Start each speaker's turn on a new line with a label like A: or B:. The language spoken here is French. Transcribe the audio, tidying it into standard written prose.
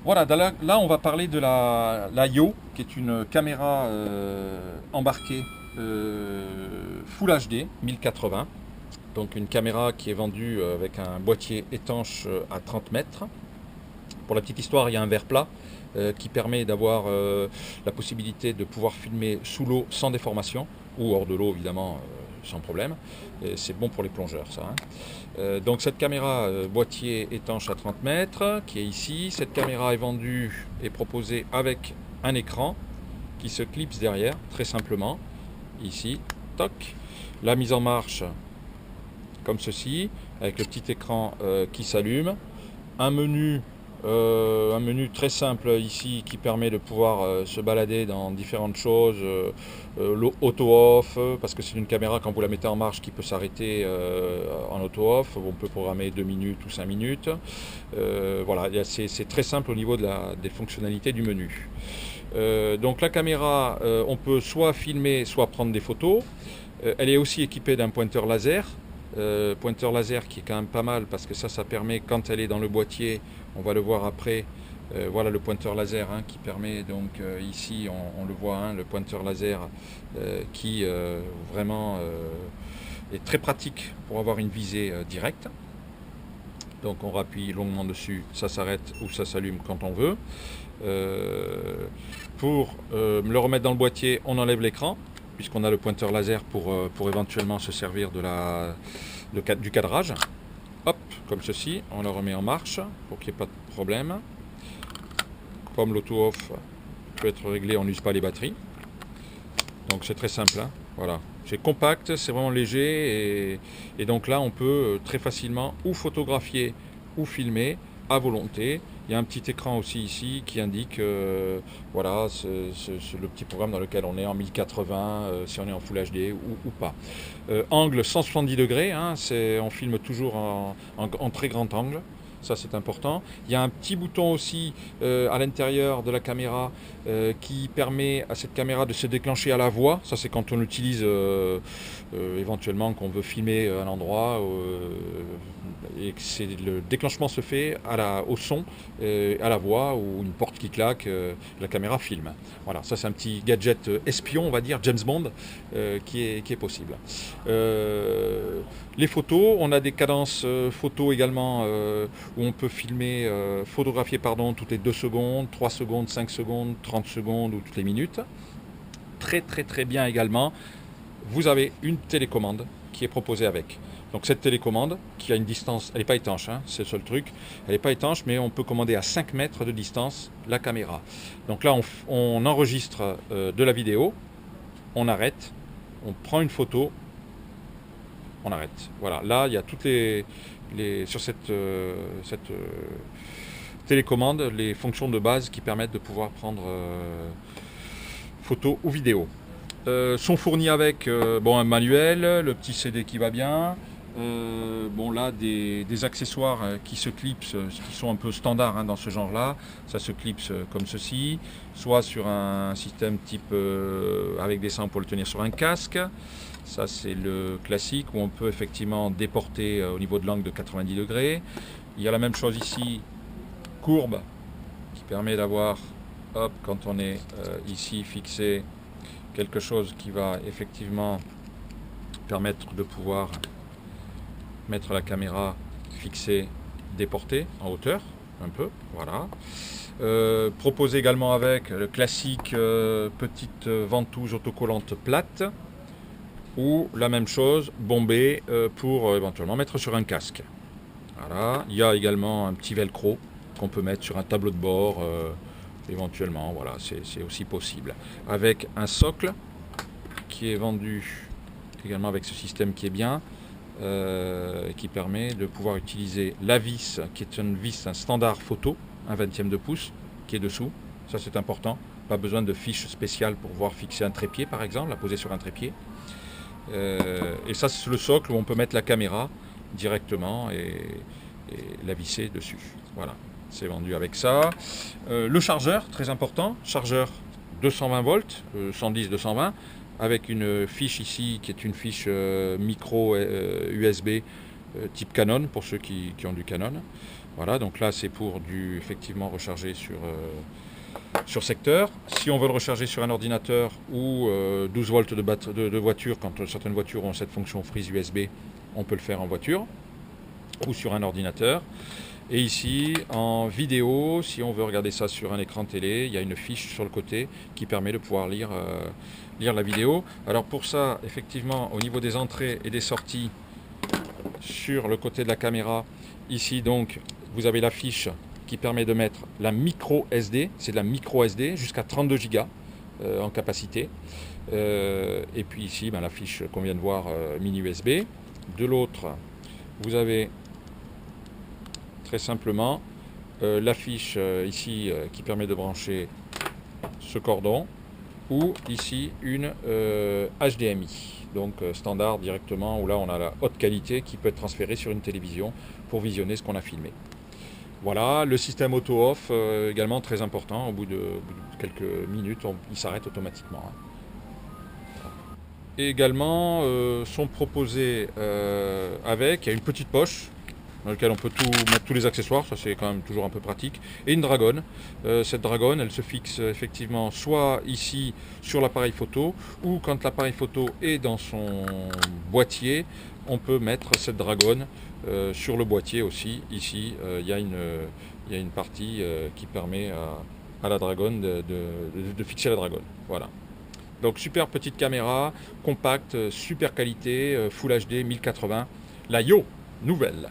A: Voilà, là on va parler de la Yo, qui est une caméra embarquée Full HD 1080. Donc une caméra qui est vendue avec un boîtier étanche à 30 mètres. Pour la petite histoire, il y a un verre plat qui permet d'avoir la possibilité de pouvoir filmer sous l'eau sans déformation, ou hors de l'eau évidemment sans problème. C'est bon pour les plongeurs ça, hein. Donc cette caméra boîtier étanche à 30 mètres qui est ici. Cette caméra est vendue et proposée avec un écran qui se clipse derrière très simplement. Ici, toc. La mise en marche comme ceci, avec le petit écran qui s'allume. Un menu très simple ici qui permet de pouvoir se balader dans différentes choses, l'auto-off, parce que c'est une caméra quand vous la mettez en marche qui peut s'arrêter en auto-off, on peut programmer 2 minutes ou 5 minutes. Voilà, c'est très simple au niveau des fonctionnalités du menu. Donc la caméra, on peut soit filmer, soit prendre des photos. Elle est aussi équipée d'un pointeur laser. Pointeur laser qui est quand même pas mal parce que ça permet, quand elle est dans le boîtier, on va le voir après, voilà le pointeur laser qui permet donc ici on le voit, le pointeur laser qui vraiment est très pratique pour avoir une visée directe. Donc on rappuie longuement dessus, ça s'arrête ou ça s'allume quand on veut. Pour le remettre dans le boîtier, on enlève l'écran, puisqu'on a le pointeur laser pour éventuellement se servir du cadrage. Hop, comme ceci, on le remet en marche pour qu'il n'y ait pas de problème. Comme l'auto-off peut être réglé, on n'use pas les batteries. Donc c'est très simple, hein. Voilà. C'est compact, c'est vraiment léger et donc là on peut très facilement ou photographier ou filmer à volonté. Il y a un petit écran aussi ici qui indique voilà, le petit programme dans lequel on est en 1080, si on est en Full HD ou pas. Angle 170 degrés, hein, on filme toujours en très grand angle. Ça c'est important. Il y a un petit bouton aussi à l'intérieur de la caméra qui permet à cette caméra de se déclencher à la voix. Ça c'est quand on utilise éventuellement qu'on veut filmer un endroit et que le déclenchement se fait au son, à la voix ou une porte qui claque, la caméra filme. Voilà, ça c'est un petit gadget espion, on va dire, James Bond, qui est possible. Les photos, on a des cadences photos également où on peut filmer, photographier pardon, toutes les 2 secondes, 3 secondes, 5 secondes, 30 secondes ou toutes les minutes. Très très très bien également, vous avez une télécommande qui est proposée avec. Donc cette télécommande qui a une distance, elle n'est pas étanche, hein, c'est le seul truc, elle n'est pas étanche mais on peut commander à 5 mètres de distance la caméra. Donc là on enregistre de la vidéo, on arrête, on prend une photo, on arrête. Voilà, là il y a toutes sur cette télécommande les fonctions de base qui permettent de pouvoir prendre photo ou vidéo. Sont fournis avec un manuel, le petit CD qui va bien, bon là des accessoires qui se clipsent, qui sont un peu standards dans ce genre là. Ça se clipse comme ceci, soit sur un système type avec des seins pour le tenir sur un casque. Ça c'est le classique où on peut effectivement déporter au niveau de l'angle de 90 degrés. Il y a la même chose ici, courbe, qui permet d'avoir, hop, quand on est ici fixé, quelque chose qui va effectivement permettre de pouvoir mettre la caméra fixée, déportée en hauteur, un peu, voilà. Propose également avec le classique petite ventouse autocollante plate, ou la même chose, bombée pour éventuellement mettre sur un casque. Voilà. Il y a également un petit velcro qu'on peut mettre sur un tableau de bord, éventuellement, voilà, c'est aussi possible. Avec un socle qui est vendu également avec ce système qui est bien, qui permet de pouvoir utiliser la vis, qui est une vis, un standard photo, un 20e de pouce, qui est dessous. Ça c'est important, pas besoin de fiche spéciale pour pouvoir fixer un trépied par exemple, la poser sur un trépied. Et ça c'est le socle où on peut mettre la caméra directement et la visser dessus. Voilà. C'est vendu avec ça. Le chargeur, très important, chargeur 220 volts, 110 220, avec une fiche ici qui est une fiche micro USB type Canon pour ceux qui ont du Canon. Voilà, donc là c'est pour effectivement recharger sur secteur. Si on veut le recharger sur un ordinateur ou 12 volts de voiture, quand certaines voitures ont cette fonction prise USB, on peut le faire en voiture ou sur un ordinateur. Et ici, en vidéo, si on veut regarder ça sur un écran télé, il y a une fiche sur le côté qui permet de pouvoir lire la vidéo. Alors pour ça, effectivement, au niveau des entrées et des sorties, sur le côté de la caméra, ici donc, vous avez la fiche qui permet de mettre la micro SD, c'est de la micro SD, jusqu'à 32 Go en capacité. Et puis ici, la fiche qu'on vient de voir, mini USB. De l'autre, vous avez très simplement la fiche ici qui permet de brancher ce cordon, ou ici une HDMI, donc standard directement, où là on a la haute qualité qui peut être transférée sur une télévision pour visionner ce qu'on a filmé. Voilà, le système auto-off également très important, au bout de quelques minutes il s'arrête automatiquement. Et également sont proposés avec, il y a une petite poche dans laquelle on peut mettre tous les accessoires, ça c'est quand même toujours un peu pratique, et une dragonne. Cette dragonne, elle se fixe effectivement soit ici sur l'appareil photo, ou quand l'appareil photo est dans son boîtier, on peut mettre cette dragonne sur le boîtier aussi. Ici, il y a une partie qui permet à la dragonne de fixer la dragonne. Voilà. Donc super petite caméra, compacte, super qualité, Full HD 1080, la Yo nouvelle.